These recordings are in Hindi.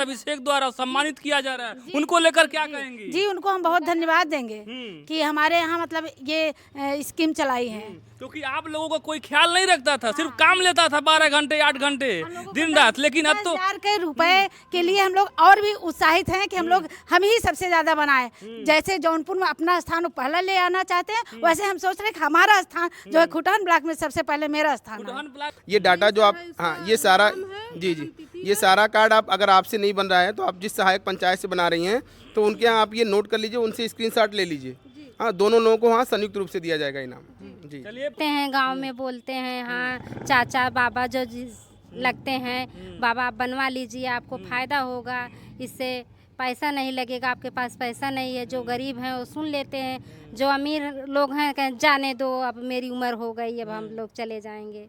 अभिषेक द्वारा सम्मानित किया जा रहा है, उनको लेकर क्या कहेंगी? जी उनको हम बहुत धन्यवाद देंगे कि हमारे यहाँ मतलब ये स्कीम चलाई है। क्योंकि आप लोगों का कोई ख्याल नहीं रखता था, सिर्फ काम लेता था 12 घंटे 8 घंटे दिन रात, लेकिन अब तो 10,000 के रुपए के लिए हम लोग और भी उत्साहित हैं कि हम ही सबसे ज्यादा बनाए। जैसे जौनपुर में अपना स्थान पहले ले आना चाहते हैं, वैसे हम सोच रहे हैं कि हमारा स्थान जो है खुटहन ब्लॉक में सबसे पहले मेरा स्थान है। ये डाटा जो आप ये सारा जी ये सारा कार्ड आप अगर आपसे नहीं बन रहा है तो आप जिस सहायक पंचायत से बना रही हैं तो उनके यहाँ आप ये नोट कर लीजिए, उनसे स्क्रीनशॉट ले लीजिए। हाँ, दोनों लोगों को हाँ संयुक्त रूप से दिया जाएगा इनाम। जी बोलते हैं गांव में, बोलते हैं हाँ चाचा बाबा जो लगते हैं, बाबा आप बनवा लीजिए, आपको फ़ायदा होगा, इससे पैसा नहीं लगेगा, आपके पास पैसा नहीं है। जो गरीब हैं वो सुन लेते हैं, जो अमीर लोग हैं कहें जाने दो, अब मेरी उम्र हो गई, अब हम लोग चले जाएंगे।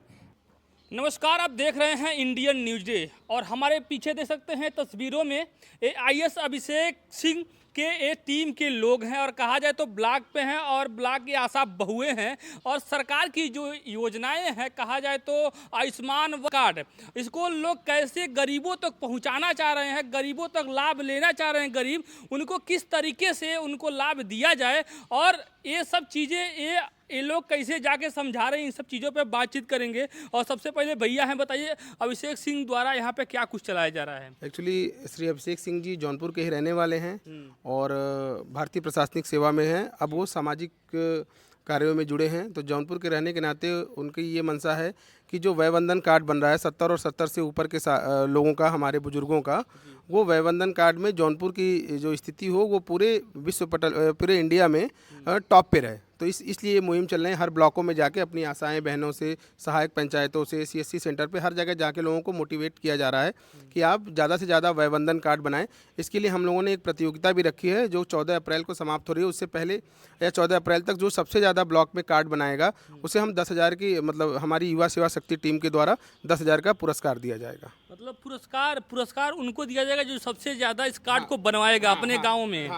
नमस्कार, आप देख रहे हैं इंडियन न्यूज डे और हमारे पीछे देख सकते हैं तस्वीरों में आईएएस अभिषेक सिंह के एक टीम के लोग हैं और कहा जाए तो ब्लॉक पे हैं और ब्लॉक की आशा बहुए हैं और सरकार की जो योजनाएं हैं, कहा जाए तो आयुष्मान कार्ड, इसको लोग कैसे गरीबों तक पहुंचाना चाह रहे हैं, गरीबों तक लाभ लेना चाह रहे हैं, गरीब उनको किस तरीके से उनको लाभ दिया जाए और ये सब चीज़ें ये लोग कैसे जाके समझा रहे हैं, इन सब चीज़ों पे बातचीत करेंगे। और सबसे पहले भैया हैं, बताइए अभिषेक सिंह द्वारा यहाँ पे क्या कुछ चलाया जा रहा है? एक्चुअली श्री अभिषेक सिंह जी जौनपुर के ही रहने वाले हैं और भारतीय प्रशासनिक सेवा में हैं। अब वो सामाजिक कार्यों में जुड़े हैं, तो जौनपुर के रहने के नाते उनकी ये मंशा है कि जो वयवंदन कार्ड बन रहा है 70 और 70 से ऊपर के लोगों का, हमारे बुजुर्गों का, वो वयवंदन कार्ड में जौनपुर की जो स्थिति हो वो पूरे विश्व पटल पूरे इंडिया में टॉप पे रहे। तो इसलिए ये मुहिम चल रही है, हर ब्लॉकों में जाके अपनी आशाएं बहनों से, सहायक पंचायतों से, सीएससी सेंटर पे हर जगह जाके लोगों को मोटिवेट किया जा रहा है कि आप ज़्यादा से ज़्यादा वयवंदन कार्ड बनाएं। इसके लिए हम लोगों ने एक प्रतियोगिता भी रखी है जो 14 अप्रैल को समाप्त हो रही है। उससे पहले या 14 अप्रैल तक जो सबसे ज़्यादा ब्लॉक में कार्ड बनाएगा उसे हम 10,000 की मतलब हमारी युवा सेवा शक्ति टीम के द्वारा 10,000 का पुरस्कार दिया जाएगा। मतलब पुरस्कार उनको दिया जाएगा जो सबसे ज्यादा इस कार्ड को बनवाएगा अपने गाँव में।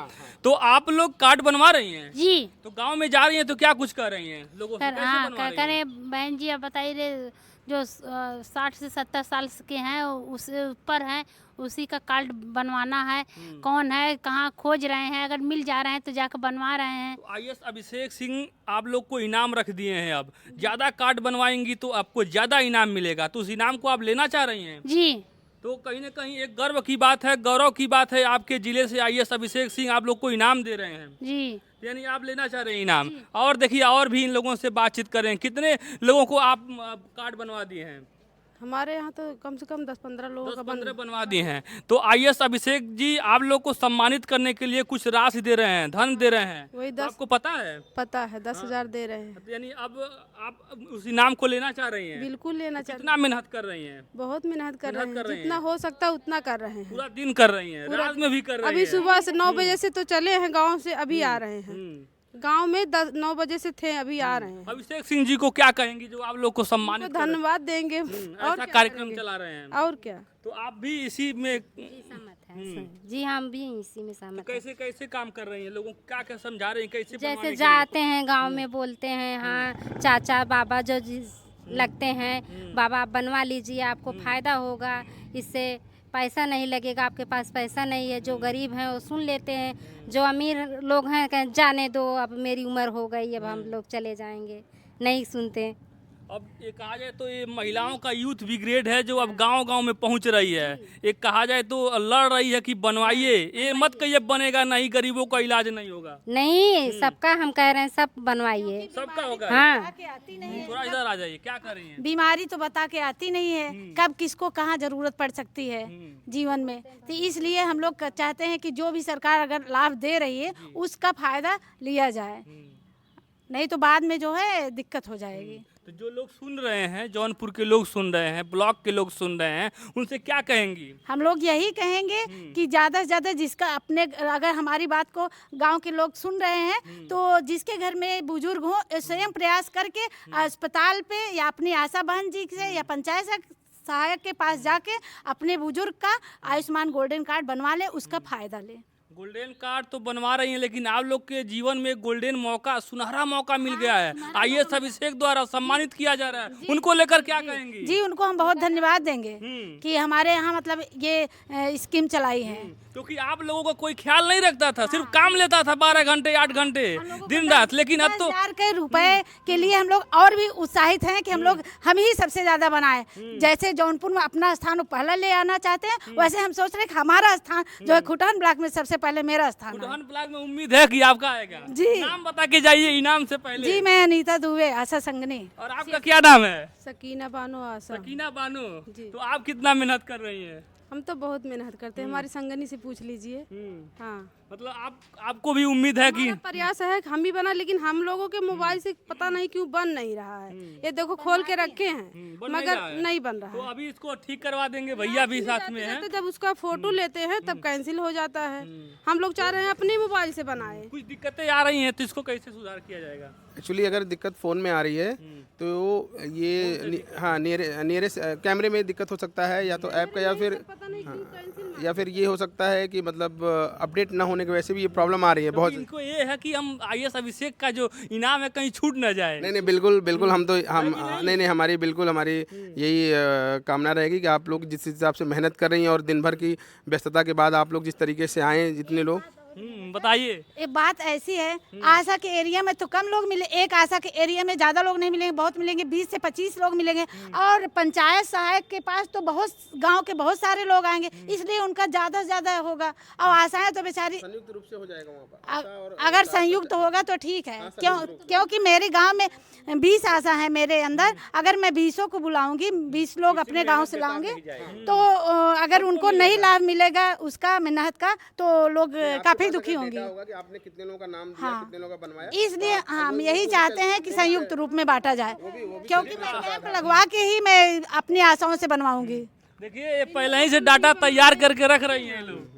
तो आप लोग कार्ड बनवा रही हैं जी, तो गांव में जा रही हैं तो क्या कुछ कर रही हैं लोगों से, सर कैसे हाँ बनवा रही हैं? करें बहन जी, अब बताइए जो 60 से 70 साल के हैं उससे ऊपर हैं, उसी का कार्ड बनवाना है। कौन है, कहाँ खोज रहे हैं, अगर मिल जा रहे हैं तो जाकर बनवा रहे हैं। तो आईएएस अभिषेक सिंह आप लोग को इनाम रख दिए हैं, अब ज़्यादा कार्ड बनवाएंगी तो आपको ज़्यादा इनाम मिलेगा, तो उस इनाम को आप लेना चाह रही हैं? जी, तो कहीं ना कहीं एक गर्व की बात है, गौरव की बात है, आपके जिले से आईएएस अभिषेक सिंह आप लोग को इनाम दे रहे हैं, जी, यानी आप लेना चाह रहे हैं इनाम। और देखिए और भी इन लोगों से बातचीत करें, कितने लोगों को आप कार्ड बनवा दिए हैं? हमारे यहाँ तो कम से कम 10-15 लोगों का 10-15 बनवा दिए हैं। तो आईएएस अभिषेक जी आप लोग को सम्मानित करने के लिए कुछ राशि दे रहे हैं, धन दे रहे हैं, वही तो 10 आपको पता है? पता है 10,000 दे रहे हैं। यानी अब आप उस इनाम को लेना चाह रही हैं? बिल्कुल लेना चाहिए। कितना मेहनत कर रही हैं? बहुत मेहनत कर रहे हैं, रही जितना हो सकता है उतना कर रहे हैं। पूरा दिन कर रही हैं, रात में भी कर रही हैं? अभी सुबह से 9 बजे से तो चले हैं गांव से, अभी आ रहे हैं। गांव में 9 बजे से थे, अभी आ रहे हैं। अभिषेक सिंह जी को क्या कहेंगी जो आप लोग को तो सम्मानित कर रहे हैं? धन्यवाद देंगे और ऐसा क्या कार्यक्रम करेंगे? चला रहे हैं, और क्या। तो आप भी इसी में सहमत है। जी हम भी इसी में सहमत हैं। कैसे कैसे काम कर रही हैं, लोगों को क्या क्या समझा रही हैं, कैसे बनवाने जैसे के जाते हैं गांव में, बोलते हैं हाँ चाचा बाबा जो लगते हैं, बाबा आप बनवा लीजिए, आपको फ़ायदा होगा, इससे पैसा नहीं लगेगा, आपके पास पैसा नहीं है। जो गरीब हैं वो सुन लेते हैं, जो अमीर लोग हैं कहें जाने दो, अब मेरी उम्र हो गई, अब हम लोग चले जाएंगे, नहीं सुनते। अब ये कहा जाए तो ये महिलाओं का यूथ ब्रिगेड है जो अब गांव-गांव में पहुंच रही है। एक कहा जाए तो लड़ रही है कि बनवाइए, ये मत कहिए बनेगा नहीं, गरीबों का इलाज नहीं होगा। नहीं, सबका हम कह रहे हैं, सब बनवाइए। सबका होगा। हाँ, थोड़ा इधर आ जाइए, क्या कर रही हैं? बीमारी तो बता के आती नहीं है, कब किसको कहाँ जरूरत पड़ सकती है जीवन में, तो इसलिए हम लोग चाहते हैं कि जो भी सरकार अगर लाभ दे रही है उसका फायदा लिया जाए, नहीं तो बाद में जो है दिक्कत हो जाएगी। तो जो लोग सुन रहे हैं, जौनपुर के लोग सुन रहे हैं, ब्लॉक के लोग सुन रहे हैं, उनसे क्या कहेंगी? हम लोग यही कहेंगे कि ज़्यादा से ज़्यादा जिसका अपने, अगर हमारी बात को गांव के लोग सुन रहे हैं तो जिसके घर में बुजुर्ग हो, स्वयं प्रयास करके अस्पताल पे या अपनी आशा बहन जी से या पंचायत से सहायक के पास जाके अपने बुजुर्ग का आयुष्मान गोल्डन कार्ड बनवा ले, उसका फ़ायदा ले। गोल्डन कार्ड तो बनवा रही हैं, लेकिन आप लोग के जीवन में गोल्डन मौका, सुनहरा मौका मिल गया है। आईएएस अभिषेक द्वारा सम्मानित किया जा रहा है, उनको लेकर क्या कहेंगी? जी उनको हम बहुत धन्यवाद देंगे कि हमारे यहाँ मतलब ये स्कीम चलाई है। क्योंकि आप लोगों का कोई ख्याल नहीं रखता था, सिर्फ काम लेता था 12 घंटे 8 घंटे दिन रात, लेकिन अब तो 10,000 के रुपए के लिए हम लोग और भी उत्साहित हैं कि हम ही सबसे ज्यादा बनाए। जैसे जौनपुर में अपना स्थान पहला ले आना चाहते हैं, वैसे हम सोच रहे हैं कि हमारा स्थान जो है खुटन ब्लॉक में सबसे पहले मेरा स्थान है। खुटन ब्लॉक में उम्मीद है कि आपका आएगा। जी। नाम बता के जाइए इनाम से पहले। जी मैं अनीता दुबे, आशा संगनी। और आपका क्या नाम है? सकीना बानो आशा। सकीना बानो। जी। तो आप कितना मेहनत कर रही हैं? हम तो बहुत मेहनत करते हैं, हमारी संगनी से पूछ लीजिए। हाँ, मतलब आपको भी उम्मीद है कि हमारा प्रयास है कि हम भी बना, लेकिन हम लोगों के मोबाइल से पता नहीं क्यों बन नहीं रहा है। ये देखो खोल के रखे हैं बन नहीं मगर रहा है। नहीं बन रहा तो है। अभी इसको ठीक करवा देंगे, भैया भी साथ में हैं। तो जब उसका फोटो लेते हैं तब कैंसिल हो जाता है। हम लोग चाह रहे हैं अपने मोबाइल से बनाए। कुछ दिक्कतें आ रही हैं, तो इसको कैसे सुधार किया जाएगा? एक्चुअली अगर दिक्कत फ़ोन में आ रही है तो हाँ नियरेस्ट कैमरे में दिक्कत हो सकता है, या तो ऐप का, या फिर ये हो सकता है कि मतलब अपडेट ना होने की वजह से भी ये प्रॉब्लम आ रही है बहुत। इनको ये है कि हम आईएएस अभिषेक का जो इनाम है कहीं छूट ना जाए। नहीं बिल्कुल बिल्कुल, हम नहीं हमारी बिल्कुल हमारी यही कामना रहेगी कि आप लोग जिस हिसाब से मेहनत कर रही हैं और दिन भर की व्यस्तता के बाद आप लोग जिस तरीके से आए, जितने लोग बताइए। एक बात ऐसी है, आशा के एरिया में तो कम लोग मिले, एक आशा के एरिया में ज़्यादा लोग नहीं मिलेंगे, बहुत मिलेंगे 20 से 25 लोग मिलेंगे। और पंचायत सहायक के पास तो बहुत गांव के बहुत सारे लोग आएंगे, इसलिए उनका ज़्यादा से ज़्यादा होगा। और आशाएं तो बेचारी संयुक्त रूप से हो जाएगा वहाँ पर। अगर संयुक्त होगा तो ठीक है, क्योंकि मेरे गांव में 20 आशा है मेरे अंदर। अगर मैं 20 को बुलाऊंगी, 20 लोग अपने गांव से लाऊंगे, तो अगर उनको नहीं लाभ मिलेगा उसका मेहनत का, तो लोग काफी दुखी होंगे। होगा कि आपने कितने लोगों का नाम दिया, हाँ। कितने लोगों का बनवाया। इसलिए हम यही चाहते हैं कि संयुक्त रूप में बांटा जाए, क्योंकि मैं कैंप लगवा के ही मैं अपनी आशाओं से बनवाऊंगी। देखिए ये पहले ही से डाटा तैयार करके रख रही हैं लोग।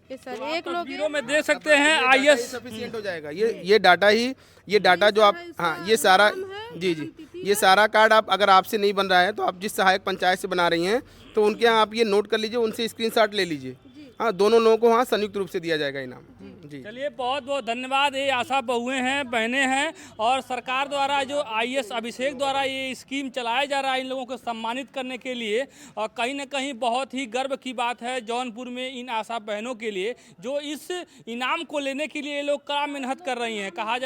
ये सर एक लोग तस्वीरों में देख सकते हैं आईएएस सफिशिएंट हो जाएगा ये डाटा जो आप, हाँ ये सारा, जी ये सारा कार्ड आप, अगर आपसे नहीं बन रहा है तो आप जिस सहायक पंचायत से बना रही हैं तो उनके यहाँ आप ये नोट कर लीजिए, उनसे स्क्रीनशॉट ले लीजिए। हाँ दोनों लोगों को हाँ संयुक्त रूप से दिया जाएगा इनाम। जी चलिए बहुत बहुत धन्यवाद। ये आशा बहुएं हैं, बहनें हैं, और सरकार द्वारा जो आईएएस अभिषेक द्वारा ये स्कीम चलाया जा रहा है इन लोगों को सम्मानित करने के लिए, और कहीं ना कहीं बहुत ही गर्व की बात है जौनपुर में इन आशा बहनों के लिए, जो इस इनाम को लेने के लिए ये लोग कड़ा मेहनत कर रही हैं। कहा जाए